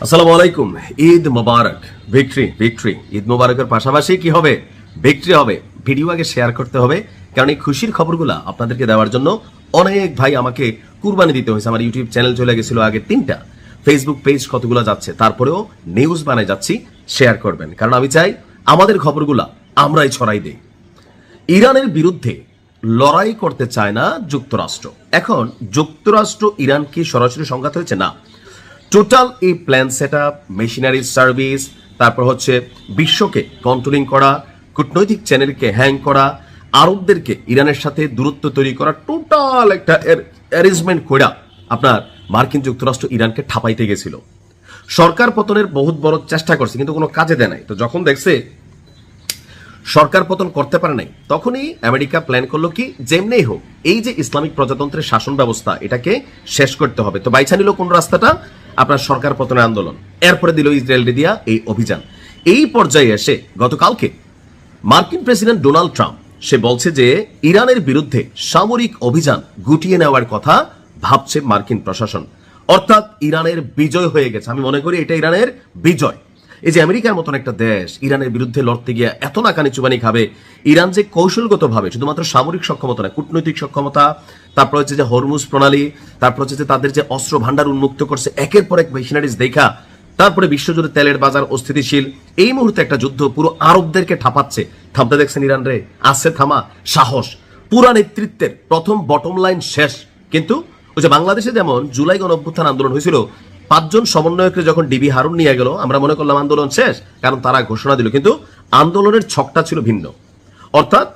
আসসালামু আলাইকুম। ঈদ মোবারক। ভিক্টরি ঈদ মোবারকের পাশাপাশি কি হবে, ভিক্টরি হবে। ভিডিও আগে শেয়ার করতে হবে, কারণ এই খুশির খবরগুলো আপনাদেরকে দেওয়ার জন্য অনেক ভাই আমাকে কুরবানি দিতে হয়েছে। আমার ইউটিউব চ্যানেল চলে গেছিল আগে 3টা, ফেসবুক পেজ কতগুলো যাচ্ছে, তারপরেও নিউজ বানায় যাচ্ছি। শেয়ার করবেন, কারণ আমি চাই আমাদের খবরগুলা আমরাই ছড়াই দেই। ইরানের বিরুদ্ধে লড়াই করতে চায় না যুক্তরাষ্ট্র। এখন যুক্তরাষ্ট্র ইরানকে সরাসরি সংঘাত হয়েছে না, টোটাল এই plan set up, machinery service, তারপর হচ্ছে বিশ্বকে কন্ট্রোলিং করা, কূটনৈতিক চ্যানেলকে হ্যাং করা, আরবদেরকে ইরানের সাথে দূরত্ব তৈরি করা, টোটাল একটা অ্যারেঞ্জমেন্ট করা আপনার মার্কিন যুক্তরাষ্ট্র ইরানকে ঠাপাইতে গেছিল। সরকার পতনের বহুত বড় চেষ্টা করছে, কিন্তু কোনো কাজে দেয় নাই। তো যখন দেখছে সরকার পতন করতে পারে নাই, তখনই আমেরিকা প্ল্যান করলো কি, যেমনেই হোক এই যে ইসলামিক প্রজাতন্ত্রের শাসন ব্যবস্থা, এটাকে শেষ করতে হবে। তো বাইছা নিল কোন রাস্তাটা, আপনার সরকার পতনের আন্দোলন। এরপরে দিল ইসরায়েল দিয়া এই অভিযান। এই পর্যায়ে এসে গতকালকে মার্কিন প্রেসিডেন্ট ডোনাল্ড ট্রাম্প সে বলছে যে ইরানের বিরুদ্ধে সামরিক অভিযান গুটিয়ে নেওয়ার কথা ভাবছে মার্কিন প্রশাসন। অর্থাৎ ইরানের বিজয় হয়ে গেছে। আমি মনে করি এটা ইরানের বিজয়। এই যে আমেরিকার মতন একটা দেশ ইরানের বিরুদ্ধে লড়তে গিয়ে এত নাকানি চুবানি খাবে, ইরান যে কৌশলগতভাবে শুধুমাত্র সামরিক সক্ষমতা না, কূটনৈতিক সক্ষমতা, তারপর হচ্ছে যে হরমুজ প্রণালী, তারপর হচ্ছে যে তাদের যে অস্ত্র ভান্ডার উন্মুক্ত করছে একের পর এক মেশিনারিজ দেখা, তারপরে বিশ্বজুড়ে তেলের বাজার অস্থিতিশীল। এই মুহূর্তে একটা যুদ্ধ পুরো আরবদেরকে ঠাপাচ্ছে। থামতে দেখছেন ইরান রে, আসছে থামা সাহস। পুরা নেতৃত্বের প্রথম বটম লাইন শেষ। কিন্তু ওই যে বাংলাদেশে যেমন জুলাই গণঅভ্যুত্থান আন্দোলন হয়েছিল, 5 জন সমন্বয়ককে যখন ডিবি হারুন নিয়ে গেল, আমরা মনে করলাম আন্দোলন শেষ, কারণ তারা ঘোষণা দিল। কিন্তু আন্দোলনের ছকটা ছিল ভিন্ন। অর্থাৎ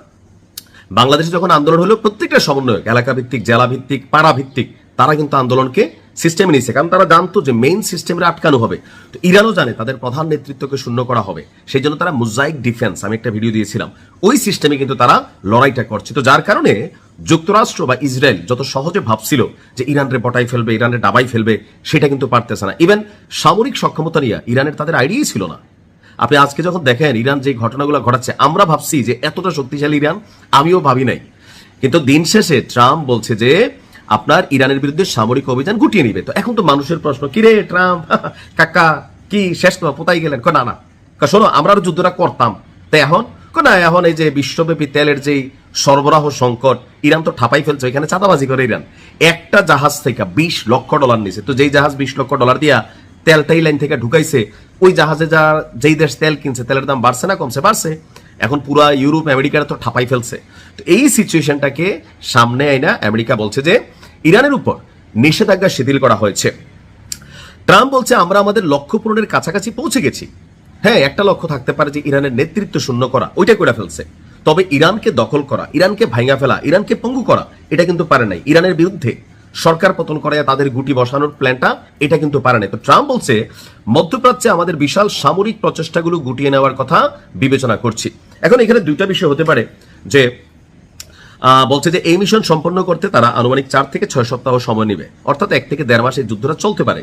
বাংলাদেশে যখন আন্দোলন হলো, প্রত্যেকটা সমন্বয়ক এলাকা ভিত্তিক, জেলা ভিত্তিক, পাড়া ভিত্তিক, তারা কিন্তু আন্দোলনকে সিস্টেমে নিয়েছে, কারণ তারা জানতো যে মেইন সিস্টেমে আটকানো হবে। তো ইরানও জানে তাদের প্রধান নেতৃত্বকে শূন্য করা হবে, সেই জন্য তারা মোজাইক ডিফেন্স, আমি একটা ভিডিও দিয়েছিলাম, ওই সিস্টেমে কিন্তু তারা লড়াইটা করছে। তো যার কারণে যুক্তরাষ্ট্র বা ইসরায়েল যত সহজে ভাবছিল যে ইরানরে পটাই ফেলবে, ইরানরে ডাবাই ফেলবে, সেটা কিন্তু পারতেছে না। ইভেন সামরিক সক্ষমতা নিয়ে ইরানের তাদের আইডিয়াই ছিল না। আপনি আজকে যখন দেখেন ইরান যে ঘটনাগুলো ঘটাচ্ছে, আমরা ভাবছি যে এতটা শক্তিশালী ইরান, আমিও ভাবি নাই। কিন্তু দিন শেষে ট্রাম্প বলছে যে আপনার ইরানের বিরুদ্ধে সামরিক অভিযান গুটিয়ে নিবে। তো এখন তো মানুষের প্রশ্ন, কি রে ট্রাম্প কাকা কি শেষ তো পোতাই গেলেন? না না, শোনো আমরা আরো যুদ্ধটা করতাম। তাই এখন না, এখন এই যে বিশ্বব্যাপী তেলের যেই সরবরাহ সংকট, ইরান তো ঠাপাই ফেলছে। এখানে চাঁদাবাজি করে ইরান একটা জাহাজ থেকে $20 লক্ষ নিছে। তো যেই জাহাজ $20 লক্ষ দিয়া তেলটাই লাইন থেকে ঢুকাইছে, ওই জাহাজে যেই দেশ তেল কিনছে, তেলের দাম বাড়ছে না কমছে? বাড়ছে। এখন পুরা ইউরোপ আমেরিকার তো ঠাপাই ফেলছে। তো এই সিচুয়েশনটাকে সামনে আইনা আমেরিকা বলছে যে ইরানের উপর নিষেধাজ্ঞা শিথিল করা হয়েছে। ট্রাম্প বলছে আমরা আমাদের লক্ষ্য পূরণের কাছাকাছি পৌঁছে গেছি। হ্যাঁ, একটা লক্ষ্য থাকতে পারে যে ইরানের নেতৃত্ব শূন্য করা, ওইটা করে ফেলছে। তবে ইরানকে দখল করা, ইরানকে ভাঙা ফেলা, ইরানকে পঙ্গু করা, এটা কিন্তু পারে নাই। ইরানের বিরুদ্ধে সরকার পতন করে তাদের গুটি বসানোর প্ল্যানটা, এটা কিন্তু পারে নাই। তো ট্রাম্প বলছে মধ্যপ্রাচ্যে আমাদের বিশাল সামরিক প্রচেষ্টাগুলো গুটিয়ে নেওয়ার কথা বিবেচনা করছি। এখন এখানে দুইটা বিষয় হতে পারে, যে বলছে যে এই মিশন সম্পন্ন করতে তারা আনুমানিক 4 থেকে 6 সপ্তাহ সময় নেবে, অর্থাৎ 1 থেকে 1.5 মাস এই যুদ্ধটা চলতে পারে।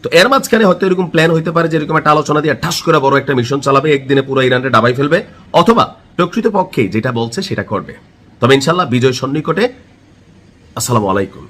তো এর মাঝখানে হয়তো এরকম প্ল্যান হইতে পারে যে এরকম একটা আলোচনা দিয়ে ঠাস করে বড় একটা মিশন চালাবে, একদিনে পুরো ইরানকে ডাবাই ফেলবে, অথবা প্রকৃতপক্ষে যেটা বলছে সেটা করবে। তবে ইনশাল্লাহ বিজয় সন্নিকটে। আসসালামু আলাইকুম।